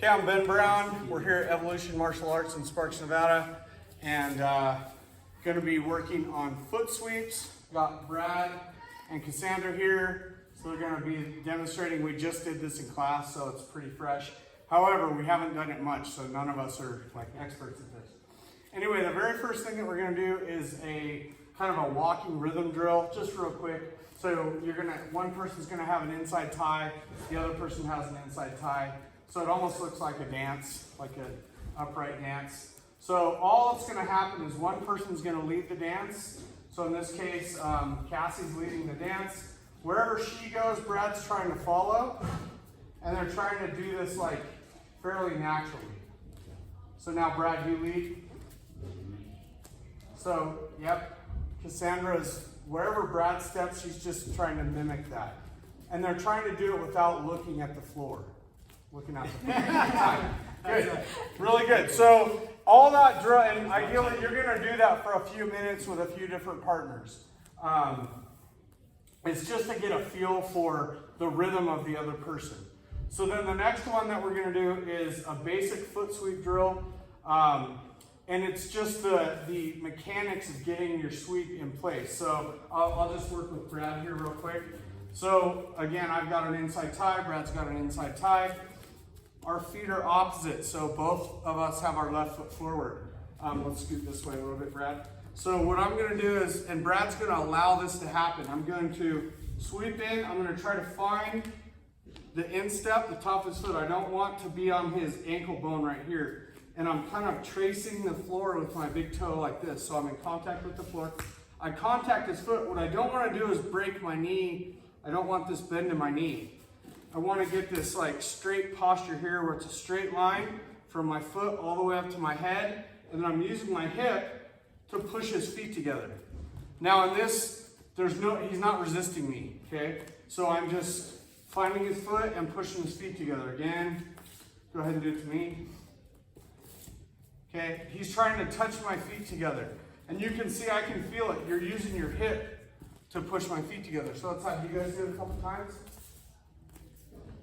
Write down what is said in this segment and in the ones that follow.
Okay, I'm Ben Brown. We're here at Evolution Martial Arts in Sparks, Nevada, and going to be working on foot sweeps. Got Brad and Cassandra here, so they're going to be demonstrating. We just did this in class, so it's pretty fresh. However, we haven't done it much, so none of us are like experts at this. Anyway, the very first thing that we're going to do is a kind of a walking rhythm drill, just real quick. So one person's going to have an inside tie, the other person has an inside tie. So it almost looks like a dance, like an upright dance. So all that's going to happen is one person's going to lead the dance. So in this case, Cassie's leading the dance. Wherever she goes, Brad's trying to follow. And they're trying to do this like fairly naturally. So now Brad, you lead. So, yep, Cassandra's, wherever Brad steps, she's just trying to mimic that. And they're trying to do it without looking at the floor. Looking at the floor. Good. Really good. So all that drill, and ideally you're going to do that for a few minutes with a few different partners. It's just to get a feel for the rhythm of the other person. So then the next one that we're going to do is a basic foot sweep drill. And it's just the mechanics of getting your sweep in place. So I'll just work with Brad here real quick. So again, I've got an inside tie, Brad's got an inside tie. Our feet are opposite, so both of us have our left foot forward. Let's scoot this way a little bit, Brad. So what I'm gonna do is, and Brad's gonna allow this to happen, I'm going to sweep in, I'm gonna try to find the instep, the top of his foot. I don't want to be on his ankle bone right here. And I'm kind of tracing the floor with my big toe like this. So I'm in contact with the floor. I contact his foot. What I don't want to do is break my knee. I don't want this bend in my knee. I want to get this like straight posture here where it's a straight line from my foot all the way up to my head. And then I'm using my hip to push his feet together. Now in this, he's not resisting me, okay? So I'm just finding his foot and pushing his feet together. Again, go ahead and do it to me. Okay, he's trying to touch my feet together. And you can see, I can feel it. You're using your hip to push my feet together. So let's have you guys do it a couple times.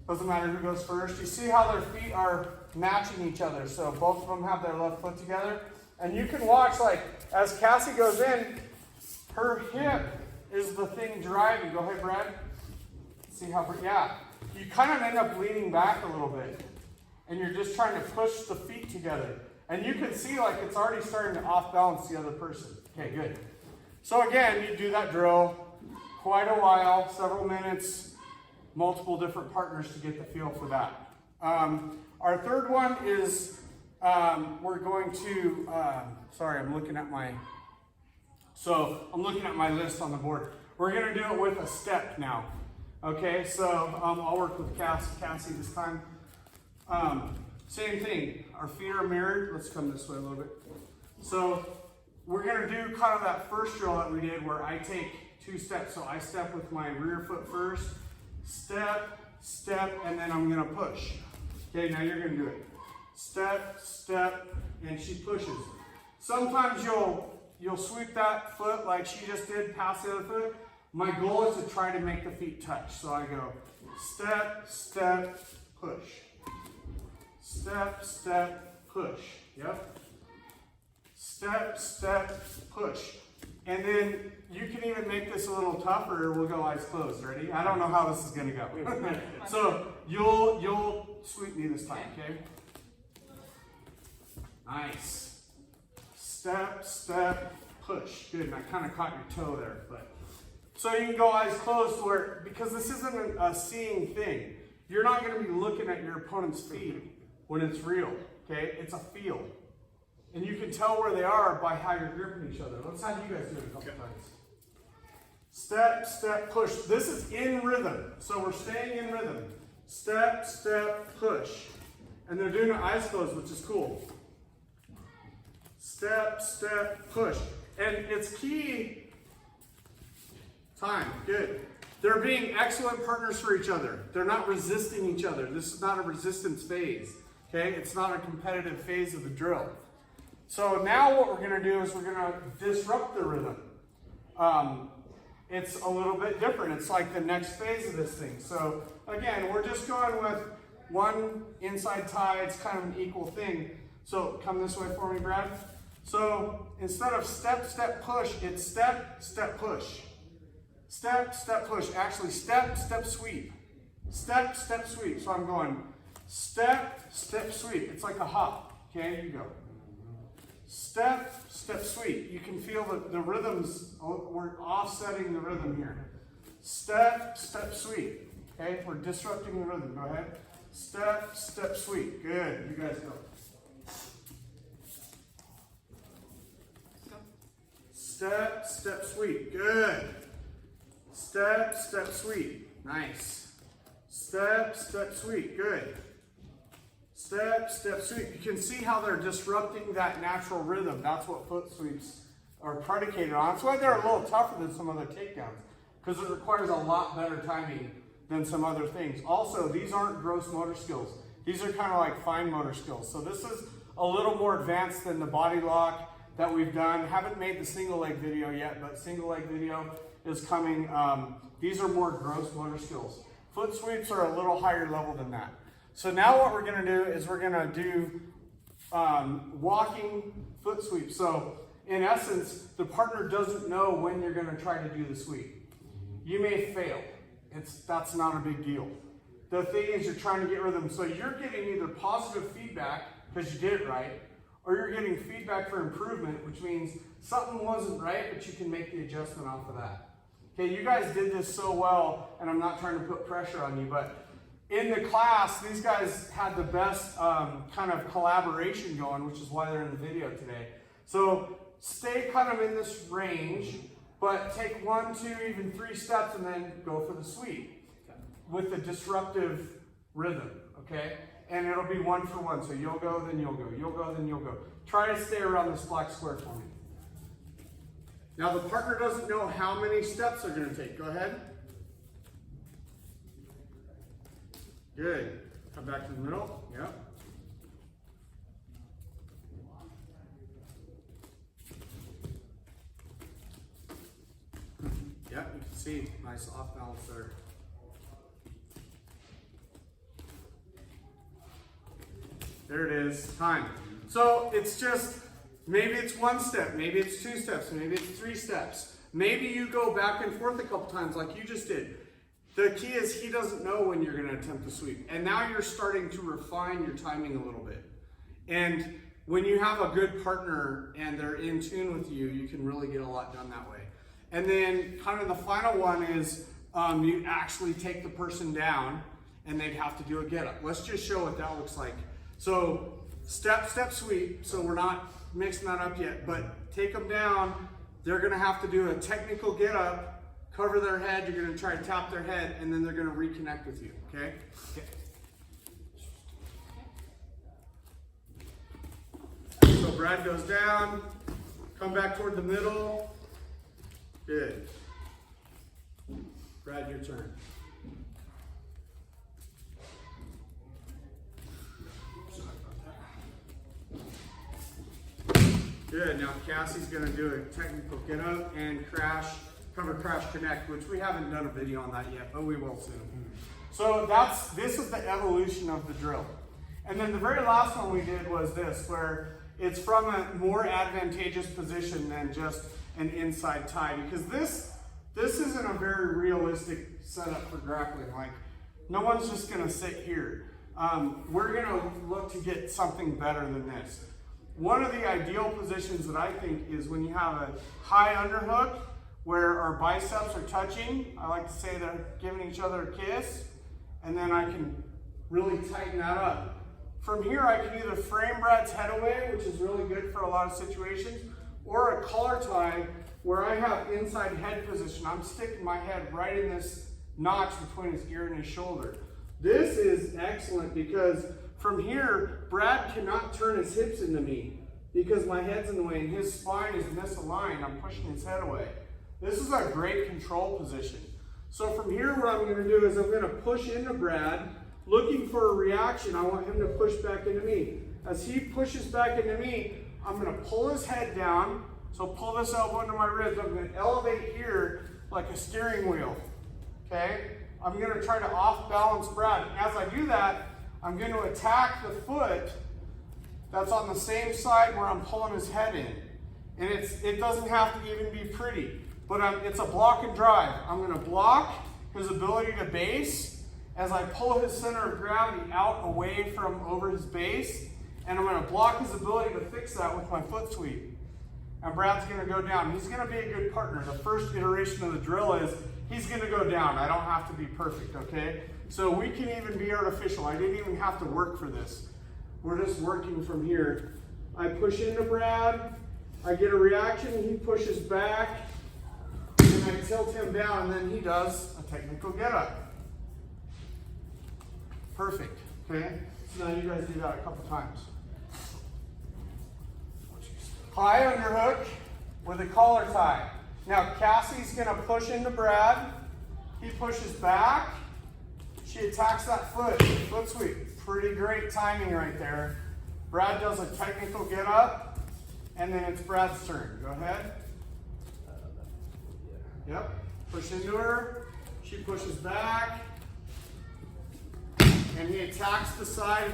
Doesn't matter who goes first. You see how their feet are matching each other. So both of them have their left foot together. And you can watch, like, as Cassie goes in, her hip is the thing driving. Go ahead, Brad. See how, yeah. You kind of end up leaning back a little bit. And you're just trying to push the feet together. And you can see like it's already starting to off balance the other person. Okay, good. So again, you do that drill quite a while, several minutes, multiple different partners to get the feel for that. Our third one is we're going to, sorry, I'm looking at my list on the board. We're going to do it with a step now. Okay, so I'll work with Cassie this time. Same thing, our feet are mirrored. Let's come this way a little bit. So we're gonna do kind of that first drill that we did where I take 2 steps. So I step with my rear foot first, step, step, and then I'm gonna push. Okay, now you're gonna do it. Step, step, and she pushes. Sometimes you'll sweep that foot like she just did past the other foot. My goal is to try to make the feet touch. So I go step, step, push. Step, step, push. Yep. Step, step, push. And then you can even make this a little tougher. We'll go eyes closed. Ready? I don't know how this is going to go. So you'll sweep me this time, okay? Nice. Step, step, push. Good. And I kind of caught your toe there, but so you can go eyes closed because this isn't a seeing thing. You're not going to be looking at your opponent's feet when it's real, okay? It's a feel. And you can tell where they are by how you're gripping each other. Let's have you guys do it a couple times. Step, step, push. This is in rhythm, so we're staying in rhythm. Step, step, push. And they're doing it eyes closed, which is cool. Step, step, push. And it's key. Time, good. They're being excellent partners for each other. They're not resisting each other. This is not a resistance phase. Okay, it's not a competitive phase of the drill. So now what we're going to do is we're going to disrupt the rhythm. It's a little bit different. It's like the next phase of this thing. So again, we're just going with one inside tie, it's kind of an equal thing. So come this way for me, Brad. So instead of step, step, push, it's step, step, push. Step, step, push. Actually, step, step, sweep. Step, step, sweep. So I'm going step, step, sweep. It's like a hop. Okay, you go. Step, step, sweep. You can feel the rhythms. We're offsetting the rhythm here. Step, step, sweep. Okay, we're disrupting the rhythm. Go ahead. Step, step, sweep. Good. You guys go. Step, step, sweep. Good. Step, step, sweep. Nice. Step, step, sweep. Good. Step, step, sweep. You can see how they're disrupting that natural rhythm. That's what foot sweeps are predicated on. That's why they're a little tougher than some other takedowns, because it requires a lot better timing than some other things. Also, these aren't gross motor skills. These are kind of like fine motor skills. So this is a little more advanced than the body lock that we've done. Haven't made the single leg video yet, but single leg video is coming. These are more gross motor skills. Foot sweeps are a little higher level than that. So now what we're gonna do is we're gonna do walking foot sweeps. So in essence, the partner doesn't know when you're gonna try to do the sweep. You may fail. That's not a big deal. The thing is you're trying to get rhythm. So you're getting either positive feedback because you did it right, or you're getting feedback for improvement, which means something wasn't right, but you can make the adjustment off of that. Okay, you guys did this so well, and I'm not trying to put pressure on you, but in the class, these guys had the best kind of collaboration going, which is why they're in the video today. So stay kind of in this range, but take 1, 2, even 3 steps, and then go for the sweep with the disruptive rhythm, okay? And it'll be 1 for 1. So you'll go, then you'll go. You'll go, then you'll go. Try to stay around this black square for me. Now the partner doesn't know how many steps they're going to take. Go ahead. Good. Come back to the middle. Yep. Yep, you can see nice off balance there. There it is. Time. So it's just, maybe it's 1 step, maybe it's 2 steps, maybe it's 3 steps. Maybe you go back and forth a couple times like you just did. The key is he doesn't know when you're going to attempt to sweep. And now you're starting to refine your timing a little bit. And when you have a good partner and they're in tune with you, you can really get a lot done that way. And then kind of the final one is you actually take the person down and they'd have to do a get up. Let's just show what that looks like. So step, step, sweep. So we're not mixing that up yet, but take them down. They're going to have to do a technical get up, cover their head. You're going to try to tap their head, and then they're going to reconnect with you, okay? So Brad goes down, come back toward the middle. Good. Brad, your turn. Good. Now Cassie's going to do a technical get up and crash, cover, crash, connect, which we haven't done a video on that yet, but we will soon. So this is the evolution of the drill. And then the very last one we did was this, where it's from a more advantageous position than just an inside tie, because this isn't a very realistic setup for grappling. Like, no one's just going to sit here. We're going to look to get something better than this. One of the ideal positions that I think is when you have a high underhook where our biceps are touching. I like to say they're giving each other a kiss, and then I can really tighten that up. From here, I can either frame Brad's head away, which is really good for a lot of situations, or a collar tie where I have inside head position. I'm sticking my head right in this notch between his ear and his shoulder. This is excellent because from here, Brad cannot turn his hips into me because my head's in the way and his spine is misaligned. I'm pushing his head away. This is a great control position. So from here, what I'm going to do is I'm going to push into Brad, looking for a reaction. I want him to push back into me. As he pushes back into me, I'm going to pull his head down. So pull this elbow into my ribs. I'm going to elevate here like a steering wheel. Okay? I'm going to try to off balance Brad. And as I do that, I'm going to attack the foot that's on the same side where I'm pulling his head in. And it doesn't have to even be pretty, but it's a block and drive. I'm going to block his ability to base as I pull his center of gravity out away from over his base, and I'm going to block his ability to fix that with my foot sweep. And Brad's going to go down. He's going to be a good partner. The first iteration of the drill is he's going to go down. I don't have to be perfect, okay? So we can even be artificial. I didn't even have to work for this. We're just working from here. I push into Brad. I get a reaction. He pushes back. And I tilt him down, and then he does a technical get-up. Perfect, okay? So now you guys do that a couple times. High underhook with a collar tie. Now Cassie's gonna push into Brad. He pushes back. She attacks that foot sweep. Pretty great timing right there. Brad does a technical get up, and then it's Brad's turn. Go ahead. Yep, push into her. She pushes back, and he attacks the side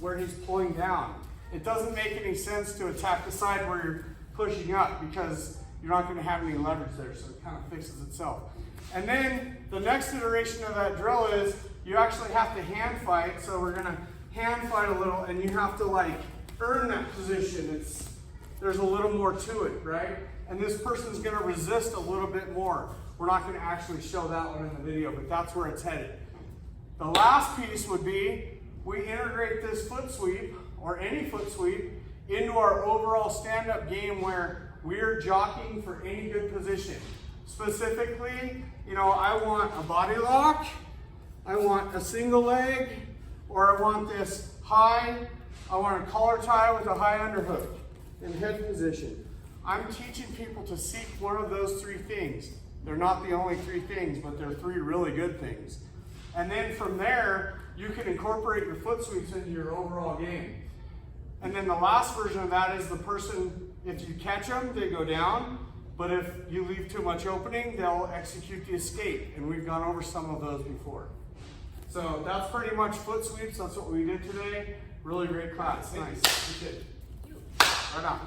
where he's pulling down. It doesn't make any sense to attack the side where you're pushing up because you're not going to have any leverage there, so it kind of fixes itself. And then the next iteration of that drill is you actually have to hand fight, so we're going to hand fight a little, and you have to like earn that position. There's a little more to it, right? And this person's going to resist a little bit more. We're not going to actually show that one in the video, but that's where it's headed. The last piece would be we integrate this foot sweep or any foot sweep into our overall stand-up game where we're jockeying for any good position. Specifically, I want a body lock, I want a single leg, or I want this high, I want a collar tie with a high underhook in head position. I'm teaching people to seek one of those three things. They're not the only three things, but they're three really good things. And then from there, you can incorporate your foot sweeps into your overall game. And then the last version of that is the person, if you catch them, they go down. But if you leave too much opening, they'll execute the escape. And we've gone over some of those before. So that's pretty much foot sweeps. That's what we did today. Really great class. Nice. Good. Right on.